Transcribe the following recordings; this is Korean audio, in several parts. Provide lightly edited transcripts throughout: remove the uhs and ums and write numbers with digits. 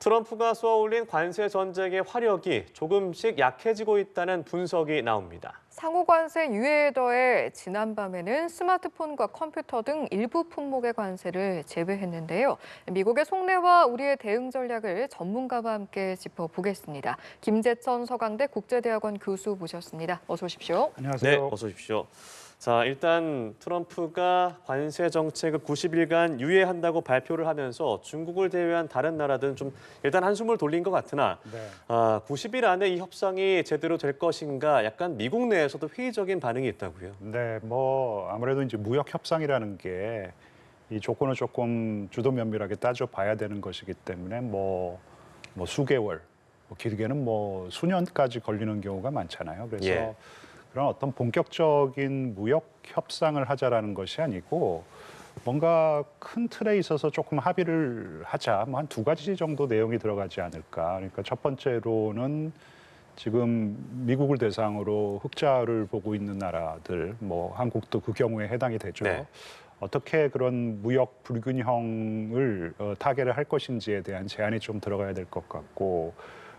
트럼프가 쏘아올린 관세 전쟁의 화력이 조금씩 약해지고 있다는 분석이 나옵니다. 상호 관세 유예에 더해 지난밤에는 스마트폰과 컴퓨터 등 일부 품목의 관세를 제외했는데요. 미국의 속내와 우리의 대응 전략을 전문가와 함께 짚어보겠습니다. 김재천 서강대 국제대학원 교수 모셨습니다. 어서 오십시오. 안녕하세요. 네, 어서 오십시오. 자, 일단 트럼프가 관세 정책을 90일간 유예한다고 발표를 하면서 중국을 제외한 다른 나라들은 좀 일단 한숨을 돌린 것 같으나 90일 안에 이 협상이 제대로 될 것인가 약간 미국 내에서도 회의적인 반응이 있다고요. 네, 뭐 아무래도 이제 무역 협상이라는 게 이 조건을 조금 주도 면밀하게 따져봐야 되는 것이기 때문에 뭐 수개월, 길게는 뭐 수년까지 걸리는 경우가 많잖아요. 그래서 예. 그런 어떤 본격적인 무역 협상을 하자라는 것이 아니고 뭔가 큰 틀에 있어서 조금 합의를 하자. 뭐 한 두 가지 정도 내용이 들어가지 않을까. 그러니까 첫 번째로는 지금 미국을 대상으로 흑자를 보고 있는 나라들, 뭐 한국도 그 경우에 해당이 되죠. 네. 어떻게 그런 무역 불균형을 타개를 할 것인지에 대한 제안이 좀 들어가야 될 것 같고,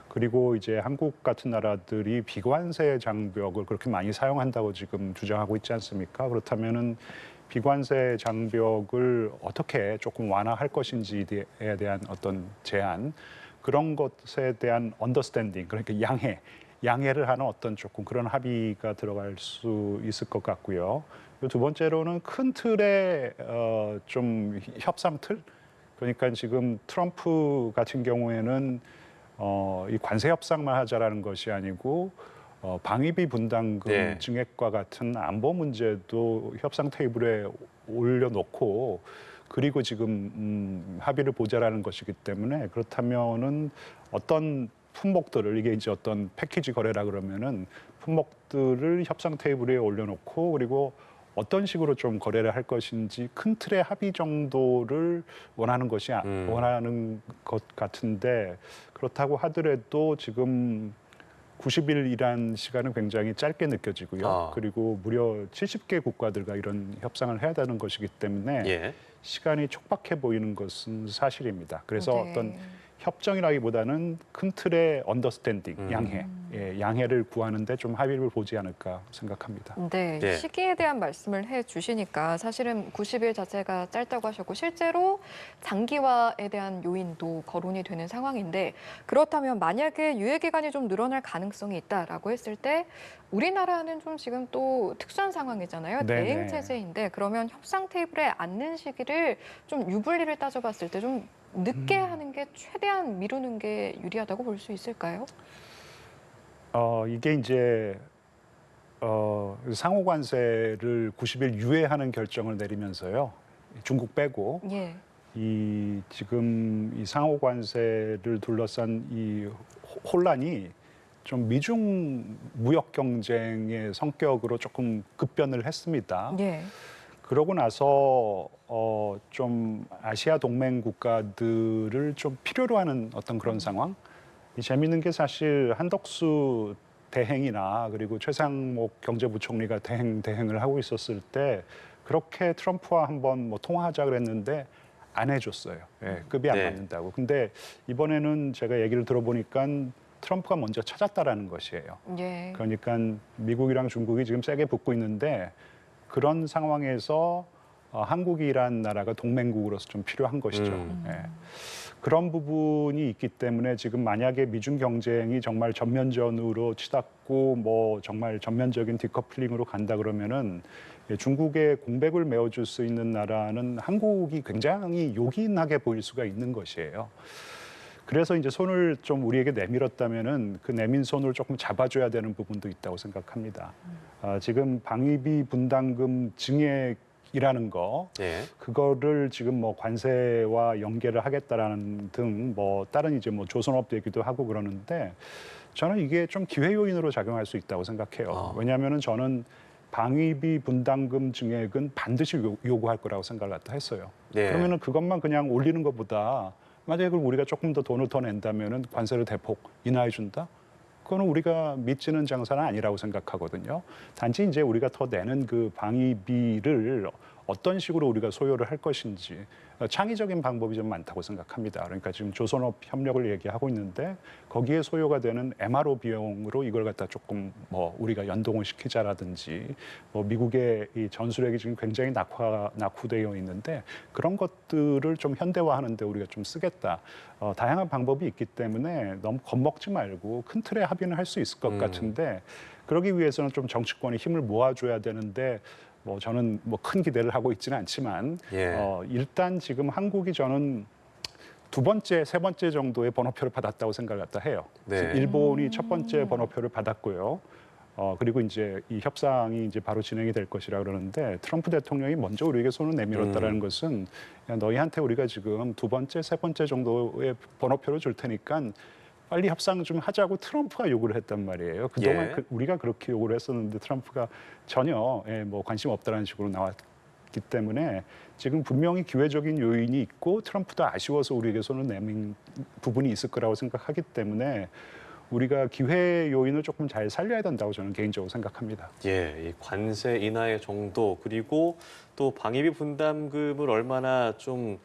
그리고 이제 한국 같은 나라들이 비관세 장벽을 그렇게 많이 사용한다고 지금 주장하고 있지 않습니까? 그렇다면은 비관세 장벽을 어떻게 조금 완화할 것인지에 대한 어떤 제안, 그런 것에 대한 언더스탠딩, 그러니까 양해를 하는 어떤 조금 그런 합의가 들어갈 수 있을 것 같고요. 두 번째로는 큰 틀의 좀 협상 틀, 그러니까 지금 트럼프 같은 경우에는 이 관세 협상만 하자라는 것이 아니고 방위비 분담금 네. 증액과 같은 안보 문제도 협상 테이블에 올려놓고 그리고 지금 합의를 보자라는 것이기 때문에, 그렇다면은 어떤 품목들을, 이게 이제 어떤 패키지 거래라 그러면은 품목들을 협상 테이블에 올려놓고 그리고 어떤 식으로 좀 거래를 할 것인지 큰 틀의 합의 정도를 원하는 것 같은데, 그렇다고 하더라도 지금 90일이란 시간은 굉장히 짧게 느껴지고요. 그리고 무려 70개 국가들과 이런 협상을 해야 되는 것이기 때문에 예. 시간이 촉박해 보이는 것은 사실입니다. 그래서 네. 어떤 협정이라기보다는 큰 틀의 언더스탠딩, 양해를 구하는데 좀 합의를 보지 않을까 생각합니다. 네, 네. 시기에 대한 말씀을 해주시니까 사실은 90일 자체가 짧다고 하셨고 실제로 장기화에 대한 요인도 거론이 되는 상황인데, 그렇다면 만약에 유예 기간이 좀 늘어날 가능성이 있다라고 했을 때 우리나라는 좀 지금 또 특수한 상황이잖아요. 네네. 대행 체제인데 그러면 협상 테이블에 앉는 시기를 좀 유불리를 따져봤을 때 좀 늦게 하는 게 최대한 미루는 게 유리하다고 볼 수 있을까요? 이게 이제 상호 관세를 90일 유예하는 결정을 내리면서요. 중국 빼고 예. 이 지금 이 상호 관세를 둘러싼 이 혼란이 좀 미중 무역 경쟁의 성격으로 조금 급변을 했습니다. 예. 그러고 나서 좀 아시아 동맹 국가들을 좀 필요로 하는 어떤 그런 상황. 이 재미있는 게 사실 한덕수 대행이나 그리고 최상목 경제부총리가 대행을 하고 있었을 때 그렇게 트럼프와 한번 뭐 통화하자 그랬는데 안 해줬어요. 예, 급이 안 네. 맞는다고. 근데 이번에는 제가 얘기를 들어보니까 트럼프가 먼저 찾았다라는 것이에요. 예. 그러니까 미국이랑 중국이 지금 세게 붙고 있는데 그런 상황에서 한국이란 나라가 동맹국으로서 좀 필요한 것이죠. 예. 그런 부분이 있기 때문에 지금 만약에 미중 경쟁이 정말 전면전으로 치닫고 뭐 정말 전면적인 디커플링으로 간다 그러면은 중국의 공백을 메워줄 수 있는 나라는 한국이 굉장히 요긴하게 보일 수가 있는 것이에요. 그래서 이제 손을 좀 우리에게 내밀었다면은 그 내민 손을 조금 잡아줘야 되는 부분도 있다고 생각합니다. 지금 방위비 분담금 증액이라는 거, 예. 그거를 지금 뭐 관세와 연계를 하겠다라는 등 뭐 다른 이제 뭐 조선업 얘기도 하고 그러는데 저는 이게 좀 기회 요인으로 작용할 수 있다고 생각해요. 왜냐하면은 저는 방위비 분담금 증액은 반드시 요구할 거라고 생각을 했어요. 네. 그러면은 그것만 그냥 올리는 것보다 만약에 그럼 우리가 조금 더 돈을 더 낸다면은 관세를 대폭 인하해 준다? 그거는 우리가 믿지는 장사는 아니라고 생각하거든요. 단지 이제 우리가 더 내는 그 방위비를 어떤 식으로 우리가 소요를 할 것인지 창의적인 방법이 좀 많다고 생각합니다. 그러니까 지금 조선업 협력을 얘기하고 있는데 거기에 소요가 되는 MRO 비용으로 이걸 갖다 조금 뭐 우리가 연동을 시키자라든지 뭐 미국의 이 전술핵이 지금 굉장히 낙후되어 있는데 그런 것들을 좀 현대화하는데 우리가 좀 쓰겠다. 다양한 방법이 있기 때문에 너무 겁먹지 말고 큰 틀의 합의는 할 수 있을 것 같은데 그러기 위해서는 좀 정치권이 힘을 모아줘야 되는데 뭐 저는 뭐 큰 기대를 하고 있지는 않지만 예. 일단 지금 한국이 저는 두 번째, 세 번째 정도의 번호표를 받았다고 생각을 갖다 해요. 네. 일본이 첫 번째 번호표를 받았고요. 그리고 이제 이 협상이 이제 바로 진행이 될 것이라 그러는데 트럼프 대통령이 먼저 우리에게 손을 내밀었다라는 것은 야, 너희한테 우리가 지금 두 번째, 세 번째 정도의 번호표를 줄 테니까 빨리 협상 좀 하자고 트럼프가 요구를 했단 말이에요. 그동안 예. 우리가 그렇게 요구를 했었는데 트럼프가 전혀 뭐 관심 없다는 식으로 나왔기 때문에 지금 분명히 기회적인 요인이 있고 트럼프도 아쉬워서 우리에게 손을 내민 부분이 있을 거라고 생각하기 때문에 우리가 기회 요인을 조금 잘 살려야 된다고 저는 개인적으로 생각합니다. 예, 이 관세 인하의 정도 그리고 또 방위비 분담금을 얼마나 좀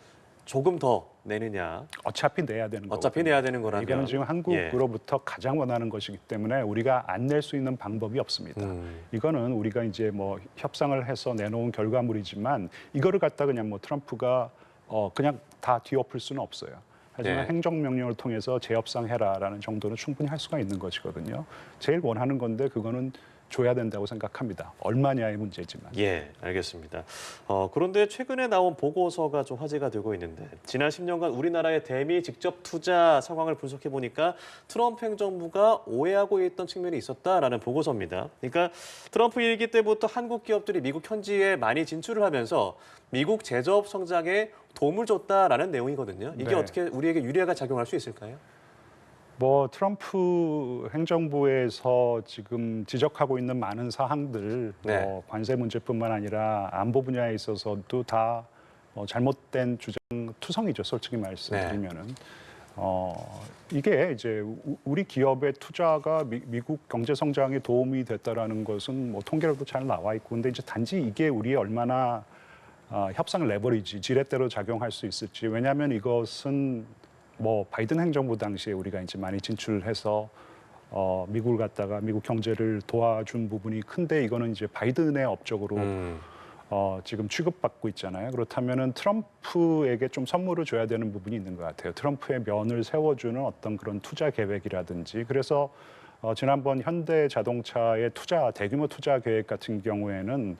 조금 더 내느냐. 어차피 내야 되는 거고. 어차피 내야 되는 거라면. 이거는 지금 한국으로부터 가장 원하는 것이기 때문에 우리가 안 낼 수 있는 방법이 없습니다. 이거는 우리가 이제 뭐 협상을 해서 내놓은 결과물이지만 이거를 갖다 그냥 뭐 트럼프가 그냥 다 뒤엎을 수는 없어요. 하지만 네. 행정명령을 통해서 재협상해라라는 정도는 충분히 할 수가 있는 것이거든요. 제일 원하는 건데 그거는 줘야 된다고 생각합니다. 얼마냐의 문제지만. 예, 알겠습니다. 그런데 최근에 나온 보고서가 좀 화제가 되고 있는데 지난 10년간 우리나라의 대미 직접 투자 상황을 분석해 보니까 트럼프 행정부가 오해하고 있던 측면이 있었다라는 보고서입니다. 그러니까 트럼프 일기 때부터 한국 기업들이 미국 현지에 많이 진출을 하면서 미국 제조업 성장에 도움을 줬다라는 내용이거든요. 이게 네. 어떻게 우리에게 유리하게 작용할 수 있을까요? 뭐 트럼프 행정부에서 지금 지적하고 있는 많은 사항들, 네. 뭐 관세 문제뿐만 아니라 안보 분야에 있어서도 다 잘못된 주장 투성이죠. 솔직히 말씀드리면은 이게 이제 우리 기업의 투자가 미국 경제 성장에 도움이 됐다라는 것은 뭐 통계로도 잘 나와 있고, 근데 이제 단지 이게 우리의 얼마나 협상 레버리지, 지렛대로 작용할 수 있을지. 왜냐하면 이것은 뭐 바이든 행정부 당시에 우리가 이제 많이 진출해서 미국을 갖다가 미국 경제를 도와준 부분이 큰데 이거는 이제 바이든의 업적으로 지금 취급받고 있잖아요. 그렇다면은 트럼프에게 좀 선물을 줘야 되는 부분이 있는 것 같아요. 트럼프의 면을 세워주는 어떤 그런 투자 계획이라든지. 그래서 지난번 현대 자동차의 대규모 투자 계획 같은 경우에는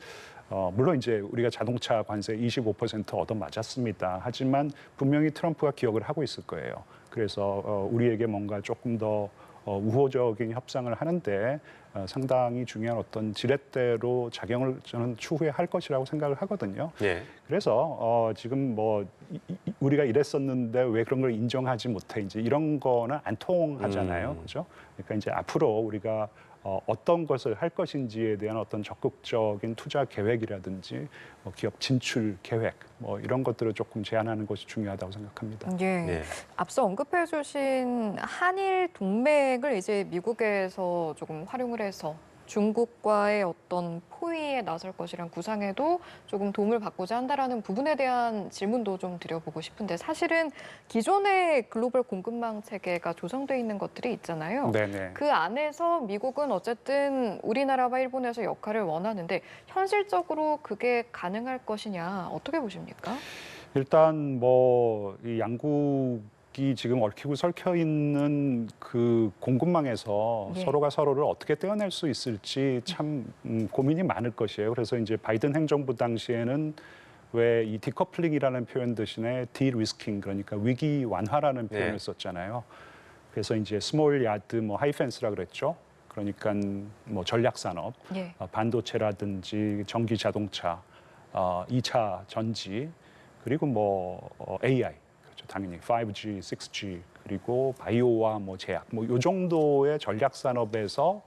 물론 이제 우리가 자동차 관세 25% 얻어맞았습니다. 하지만 분명히 트럼프가 기억을 하고 있을 거예요. 그래서 우리에게 뭔가 조금 더 우호적인 협상을 하는데 상당히 중요한 어떤 지렛대로 작용을 저는 추후에 할 것이라고 생각을 하거든요. 예. 그래서 지금 뭐 우리가 이랬었는데 왜 그런 걸 인정하지 못해 이제 이런 거는 안 통하잖아요, 그렇죠? 그러니까 이제 앞으로 우리가 어떤 것을 할 것인지에 대한 어떤 적극적인 투자 계획이라든지 기업 진출 계획 뭐 이런 것들을 조금 제안하는 것이 중요하다고 생각합니다. 예. 네. 앞서 언급해 주신 한일 동맹을 이제 미국에서 조금 활용을 해서 중국과의 어떤 포위에 나설 것이란 구상에도 조금 도움을 받고자 한다라는 부분에 대한 질문도 좀 드려보고 싶은데 사실은 기존의 글로벌 공급망 체계가 조성돼 있는 것들이 있잖아요. 네네. 그 안에서 미국은 어쨌든 우리나라와 일본에서 역할을 원하는데 현실적으로 그게 가능할 것이냐 어떻게 보십니까? 일단 뭐 이 양국이 지금 얽히고 설켜 있는 그 공급망에서 예. 서로가 서로를 어떻게 떼어낼 수 있을지 참 고민이 많을 것이에요. 그래서 이제 바이든 행정부 당시에는 왜 이 디커플링이라는 표현 대신에 디리스킹 그러니까 위기 완화라는 표현을 네. 썼잖아요. 그래서 이제 스몰 야드 뭐 하이펜스라 그랬죠. 그러니까 뭐 전략 산업, 예. 반도체라든지 전기 자동차, 2차 전지 그리고 뭐 AI 그렇죠. 당연히 5G, 6G 그리고 바이오와 뭐 제약 뭐 요 정도의 전략 산업에서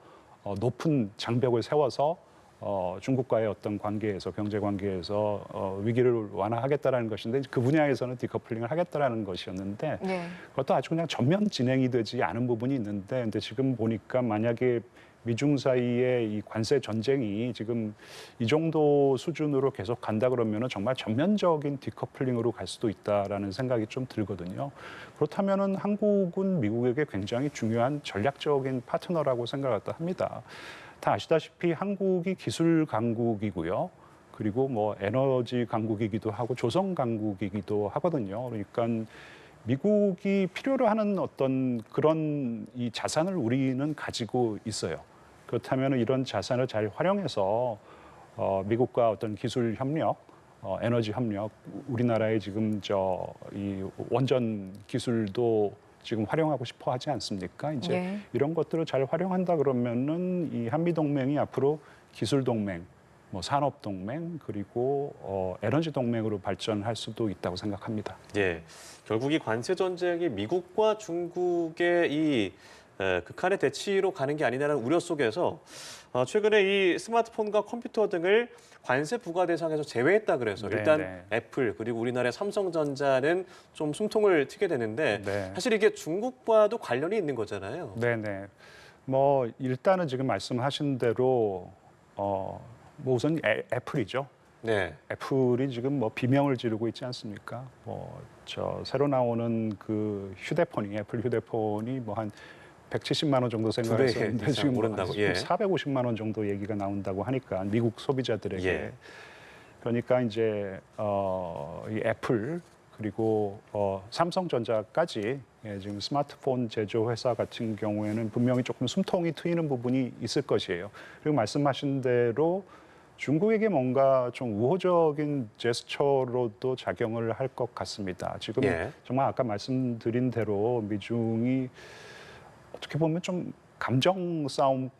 높은 장벽을 세워서 중국과의 어떤 관계에서 경제 관계에서 위기를 완화하겠다라는 것인데 그 분야에서는 디커플링을 하겠다라는 것이었는데 예. 그것도 아주 그냥 전면 진행이 되지 않은 부분이 있는데 근데 지금 보니까 만약에 미중 사이의 이 관세 전쟁이 지금 이 정도 수준으로 계속 간다 그러면은 정말 전면적인 디커플링으로 갈 수도 있다라는 생각이 좀 들거든요. 그렇다면은 한국은 미국에게 굉장히 중요한 전략적인 파트너라고 생각을 합니다. 다 아시다시피 한국이 기술 강국이고요. 그리고 뭐 에너지 강국이기도 하고 조선 강국이기도 하거든요. 그러니까 미국이 필요로 하는 어떤 그런 이 자산을 우리는 가지고 있어요. 그렇다면 이런 자산을 잘 활용해서 미국과 어떤 기술 협력, 에너지 협력, 우리나라의 지금 이 원전 기술도 지금 활용하고 싶어 하지 않습니까? 이제 예. 이런 것들을 잘 활용한다 그러면은 이 한미 동맹이 앞으로 기술 동맹, 뭐 산업 동맹 그리고 에너지 동맹으로 발전할 수도 있다고 생각합니다. 예, 결국 이 관세 전쟁이 미국과 중국의 이 극한의 대치로 가는 게 아니냐는 우려 속에서 최근에 이 스마트폰과 컴퓨터 등을 관세 부과 대상에서 제외했다 그래서 네, 일단 네. 애플 그리고 우리나라의 삼성전자는 좀 숨통을 트게 되는데 네. 사실 이게 중국과도 관련이 있는 거잖아요. 네네. 뭐 일단은 지금 말씀하신 대로 뭐 우선 애플이죠. 네, 애플이 지금 뭐 비명을 지르고 있지 않습니까? 새로 나오는 그 휴대폰이 애플 휴대폰이 뭐 한 170만 원 정도 생각했었는데 이상 지금 오른다고, 예. 450만 원 정도 얘기가 나온다고 하니까 미국 소비자들에게 예. 그러니까 이제 이 애플 그리고 삼성전자까지 지금 스마트폰 제조 회사 같은 경우에는 분명히 조금 숨통이 트이는 부분이 있을 것이에요. 그리고 말씀하신 대로 중국에게 뭔가 좀 우호적인 제스처로도 작용을 할 것 같습니다. 지금 예. 정말 아까 말씀드린 대로 미중이 어떻게 보면 좀 감정 싸움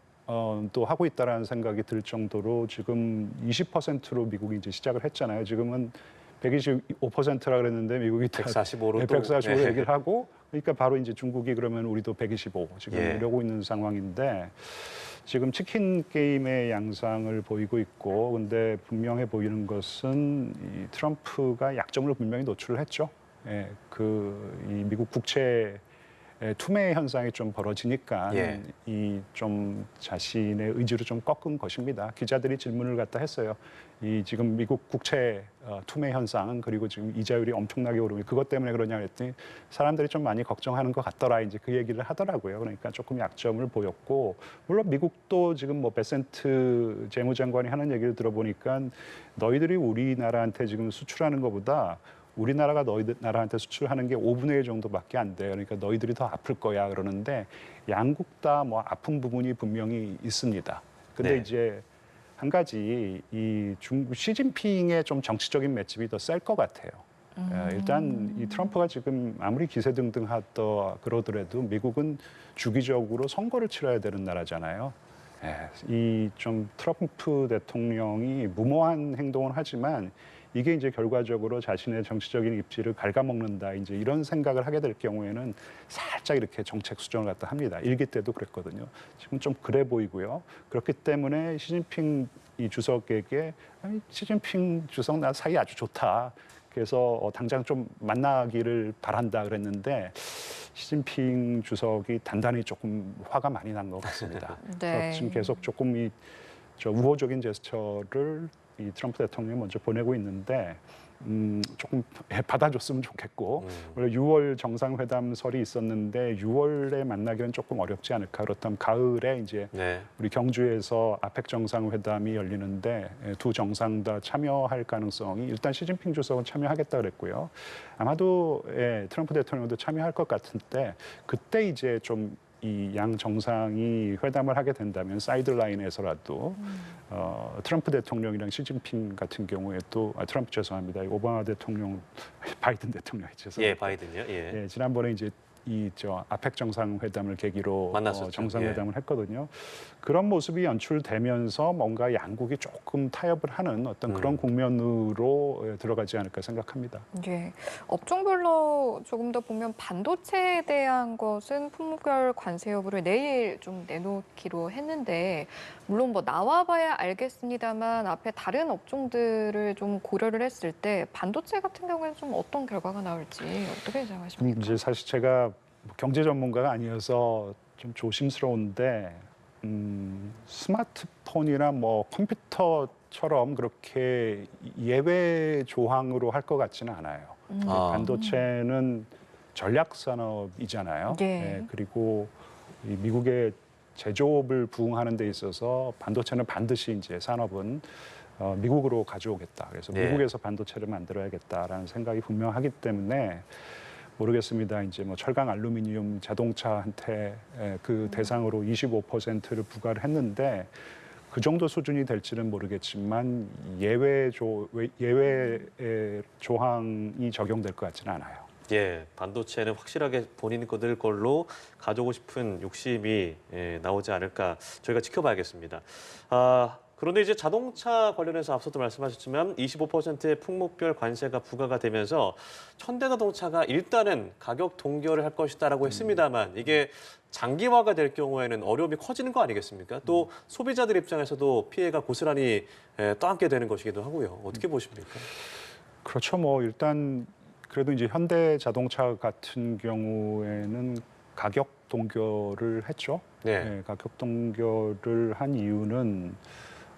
또 하고 있다라는 생각이 들 정도로 지금 20%로 미국이 이제 시작을 했잖아요. 지금은 125%라 그랬는데 미국이 145로 145로 네. 얘기를 하고 그러니까 바로 이제 중국이 그러면 우리도 125 지금 예. 이러고 있는 상황인데 지금 치킨 게임의 양상을 보이고 있고 근데 분명해 보이는 것은 이 트럼프가 약점을 분명히 노출을 했죠. 예, 이 미국 국채 투매 현상이 좀 벌어지니까 예. 이 좀 자신의 의지를 좀 꺾은 것입니다. 기자들이 질문을 갖다 했어요. 이 지금 미국 국채 투매 현상 그리고 지금 이자율이 엄청나게 오르고 그것 때문에 그러냐 그랬더니 사람들이 좀 많이 걱정하는 것 같더라 이제 그 얘기를 하더라고요. 그러니까 조금 약점을 보였고 물론 미국도 지금 뭐 베센트 재무장관이 하는 얘기를 들어보니까 너희들이 우리나라한테 지금 수출하는 것보다 우리나라가 너희나라한테 수출하는 게 5분의 1 정도밖에 안 돼. 그러니까 너희들이 더 아플 거야 그러는데 양국 다 뭐 아픈 부분이 분명히 있습니다. 근데 네. 이제 한 가지 이 중국 시진핑의 좀 정치적인 맷집이 더 셀 것 같아요. 일단 이 트럼프가 지금 아무리 기세등등하다 그러더라도 미국은 주기적으로 선거를 치러야 되는 나라잖아요. 이 좀 트럼프 대통령이 무모한 행동을 하지만 이게 이제 결과적으로 자신의 정치적인 입지를 갉아먹는다 이제 이런 생각을 하게 될 경우에는 살짝 이렇게 정책 수정을 갖다 합니다. 일기 때도 그랬거든요. 지금 좀 그래 보이고요. 그렇기 때문에 시진핑 이 주석에게 아니, 시진핑 주석 나 사이 아주 좋다. 그래서 당장 좀 만나기를 바란다 그랬는데 시진핑 주석이 단단히 조금 화가 많이 난 것 같습니다. 네. 그래서 지금 계속 조금 저 우호적인 제스처를 이 트럼프 대통령이 먼저 보내고 있는데 조금 받아줬으면 좋겠고 원래 6월 정상회담설이 있었는데 6월에 만나기는 조금 어렵지 않을까 그렇다면 가을에 이제 네. 우리 경주에서 아펙 정상회담이 열리는데 두 정상 다 참여할 가능성이 일단 시진핑 주석은 참여하겠다 그랬고요. 아마도 트럼프 대통령도 참여할 것 같은데 그때 이제 좀 이 양 정상이 회담을 하게 된다면 사이드라인에서라도 트럼프 대통령이랑 시진핑 같은 경우에 또 트럼프 죄송합니다. 오바마 대통령 바이든 대통령이 죄송합니다. 예, 바이든요. 예. 예, 지난번에 이제 아펙 정상회담을 계기로 만났었죠. 정상회담을 했거든요. 그런 모습이 연출되면서 뭔가 양국이 조금 타협을 하는 어떤 그런 국면으로 들어가지 않을까 생각합니다. 예. 업종별로 조금 더 보면 반도체에 대한 것은 품목별 관세 여부를 내일 좀 내놓기로 했는데 물론 뭐 나와봐야 알겠습니다만 앞에 다른 업종들을 좀 고려를 했을 때 반도체 같은 경우에는 좀 어떤 결과가 나올지 어떻게 생각하십니까? 이제 사실 제가 경제 전문가가 아니어서 좀 조심스러운데 스마트폰이나 뭐 컴퓨터처럼 그렇게 예외 조항으로 할 것 같지는 않아요. 반도체는 전략 산업이잖아요. 예. 네, 그리고 이 미국의 제조업을 부응하는 데 있어서 반도체는 반드시 이제 산업은 미국으로 가져오겠다. 그래서 예. 미국에서 반도체를 만들어야겠다라는 생각이 분명하기 때문에 모르겠습니다. 이제 뭐 철강, 알루미늄, 자동차한테 그 대상으로 25%를 부과를 했는데 그 정도 수준이 될지는 모르겠지만 예외 조항이 적용될 것 같지는 않아요. 예, 반도체는 확실하게 본인 거들 걸로 가져오고 싶은 욕심이 나오지 않을까 저희가 지켜봐야겠습니다. 그런데 이제 자동차 관련해서 앞서도 말씀하셨지만 25%의 품목별 관세가 부과가 되면서 현대자동차가 일단은 가격 동결을 할 것이다라고 했습니다만 이게 장기화가 될 경우에는 어려움이 커지는 거 아니겠습니까? 또 소비자들 입장에서도 피해가 고스란히 떠안게 되는 것이기도 하고요. 어떻게 보십니까? 그렇죠. 뭐 일단 그래도 이제 현대 자동차 같은 경우에는 가격 동결을 했죠. 네. 네, 가격 동결을 한 이유는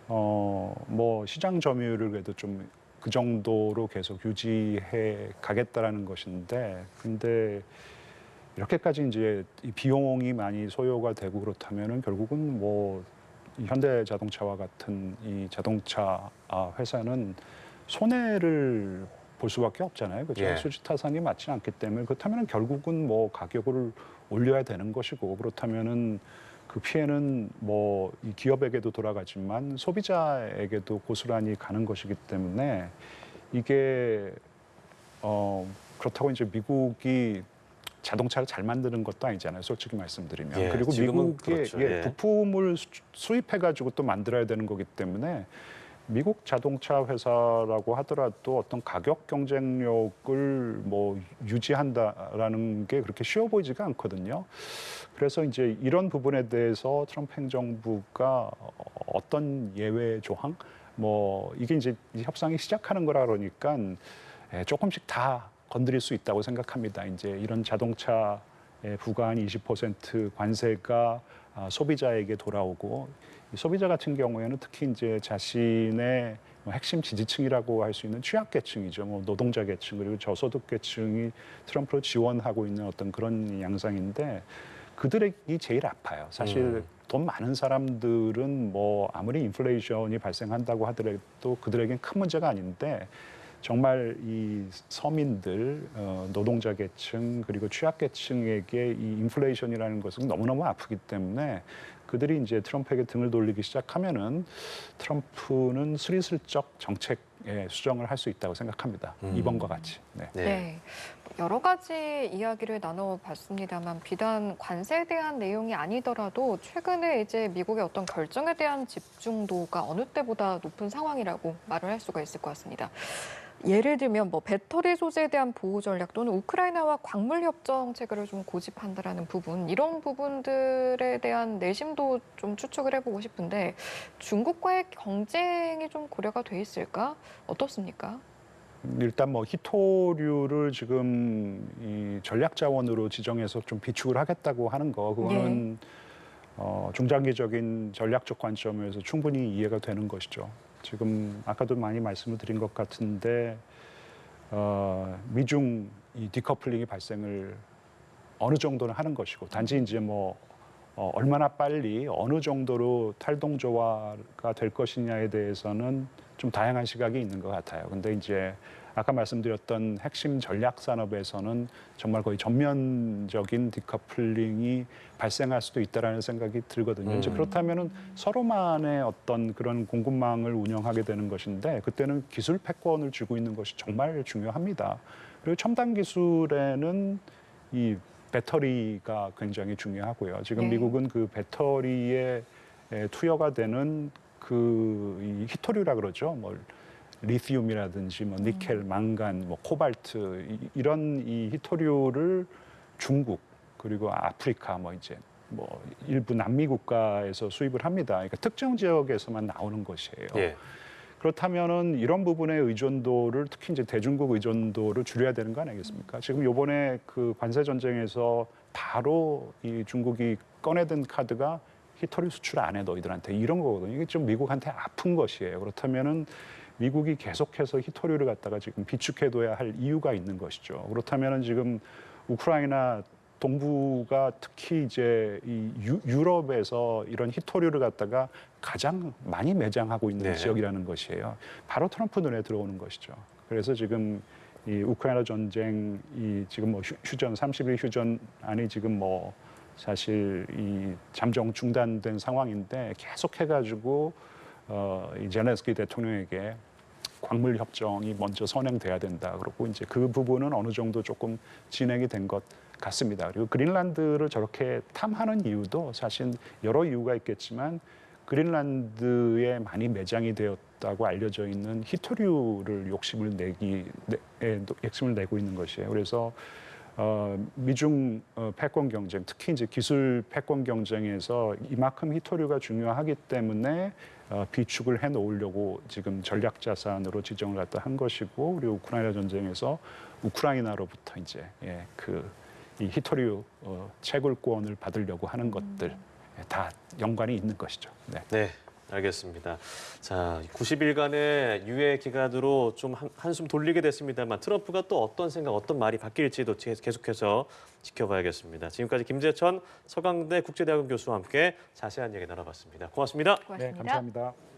뭐 시장 점유율을 그래도 좀 그 정도로 계속 유지해 가겠다라는 것인데, 근데 이렇게까지 이제 이 비용이 많이 소요가 되고 그렇다면은 결국은 뭐 이 현대 자동차와 같은 이 자동차 회사는 손해를 볼 수밖에 없잖아요. 그렇죠? 예. 수지타산이 맞지 않기 때문에 그렇다면 결국은 뭐 가격을 올려야 되는 것이고 그렇다면은 그 피해는 뭐 이 기업에게도 돌아가지만 소비자에게도 고스란히 가는 것이기 때문에 이게 그렇다고 이제 미국이 자동차를 잘 만드는 것도 아니잖아요. 솔직히 말씀드리면. 예, 그리고 지금은 미국의 그렇죠. 예. 부품을 수입해가지고 또 만들어야 되는 거기 때문에 미국 자동차 회사라고 하더라도 어떤 가격 경쟁력을 뭐 유지한다라는 게 그렇게 쉬워 보이지가 않거든요. 그래서 이제 이런 부분에 대해서 트럼프 행정부가 어떤 예외 조항, 뭐 이게 이제 협상이 시작하는 거라 그러니까 조금씩 다 건드릴 수 있다고 생각합니다. 이제 이런 자동차에 부과한 20% 관세가 소비자에게 돌아오고 이 소비자 같은 경우에는 특히 이제 자신의 핵심 지지층이라고 할 수 있는 취약계층이죠. 뭐 노동자 계층 그리고 저소득 계층이 트럼프를 지원하고 있는 어떤 그런 양상인데 그들이 제일 아파요. 사실 돈 많은 사람들은 뭐 아무리 인플레이션이 발생한다고 하더라도 그들에겐 큰 문제가 아닌데 정말 이 서민들, 노동자 계층 그리고 취약계층에게 이 인플레이션이라는 것은 너무너무 아프기 때문에 그들이 이제 트럼프에게 등을 돌리기 시작하면은 트럼프는 스리슬쩍 정책에 수정을 할 수 있다고 생각합니다. 이번과 같이. 네. 네. 여러 가지 이야기를 나눠봤습니다만 비단 관세에 대한 내용이 아니더라도 최근에 이제 미국의 어떤 결정에 대한 집중도가 어느 때보다 높은 상황이라고 말을 할 수가 있을 것 같습니다. 예를 들면 뭐 배터리 소재에 대한 보호 전략 또는 우크라이나와 광물 협정 체계를 좀 고집한다라는 부분 이런 부분들에 대한 내심도 좀 추측을 해보고 싶은데 중국과의 경쟁이 좀 고려가 돼 있을까? 어떻습니까? 일단 뭐 히토류를 지금 이 전략 자원으로 지정해서 좀 비축을 하겠다고 하는 거 그거는 중장기적인 전략적 관점에서 충분히 이해가 되는 것이죠. 지금 아까도 많이 말씀을 드린 것 같은데 미중 이 디커플링이 발생을 어느 정도는 하는 것이고 단지 이제 뭐 얼마나 빨리 어느 정도로 탈동조화가 될 것이냐에 대해서는 좀 다양한 시각이 있는 것 같아요. 근데 이제 아까 말씀드렸던 핵심 전략 산업에서는 정말 거의 전면적인 디커플링이 발생할 수도 있다라는 생각이 들거든요. 이제 그렇다면은 서로만의 어떤 그런 공급망을 운영하게 되는 것인데 그때는 기술 패권을 쥐고 있는 것이 정말 중요합니다. 그리고 첨단 기술에는 이 배터리가 굉장히 중요하고요. 지금 미국은 그 배터리에 투여가 되는 그 히토류라 그러죠. 뭐 리튬이라든지 뭐 니켈, 망간, 뭐 코발트 이런 이 히토류를 중국 그리고 아프리카 뭐 이제 뭐 일부 남미 국가에서 수입을 합니다. 그러니까 특정 지역에서만 나오는 것이에요. 예. 그렇다면은 이런 부분의 의존도를 특히 이제 대중국 의존도를 줄여야 되는 거 아니겠습니까? 지금 요번에 그 관세 전쟁에서 바로 이 중국이 꺼내든 카드가 히토류 수출 안 해 너희들한테 이런 거거든요. 이게 좀 미국한테 아픈 것이에요. 그렇다면은 미국이 계속해서 히토류를 갖다가 지금 비축해둬야 할 이유가 있는 것이죠. 그렇다면은 지금 우크라이나 동부가 특히 이제 이 유럽에서 이런 히토류를 갖다가 가장 많이 매장하고 있는 네. 지역이라는 것이에요. 바로 트럼프 눈에 들어오는 것이죠. 그래서 지금 이 우크라이나 전쟁이 지금 뭐 휴전 30일 휴전안이 지금 뭐 사실 이 잠정 중단된 상황인데 계속해가지고 이 젤렌스키 대통령에게 광물 협정이 먼저 선행돼야 된다. 그리고 이제 그 부분은 어느 정도 조금 진행이 된 것 같습니다. 그리고 그린란드를 저렇게 탐하는 이유도 사실 여러 이유가 있겠지만 그린란드에 많이 매장이 되었다고 알려져 있는 히토류를 욕심을 내고 있는 것이에요. 그래서 미중 패권 경쟁, 특히 이제 기술 패권 경쟁에서 이만큼 히토류가 중요하기 때문에 비축을 해 놓으려고 지금 전략 자산으로 지정을 갖다 한 것이고, 그리고 우크라이나 전쟁에서 우크라이나로부터 이제 이 히토류 채굴권을 받으려고 하는 것들 다 연관이 있는 것이죠. 네. 네, 알겠습니다. 자, 90일간의 유예 기간으로 좀 한숨 돌리게 됐습니다만 트럼프가 또 어떤 생각, 어떤 말이 바뀔지도 계속해서 지켜봐야겠습니다. 지금까지 김재천 서강대 국제대학원 교수와 함께 자세한 얘기 나눠봤습니다. 고맙습니다. 고맙습니다. 네, 감사합니다.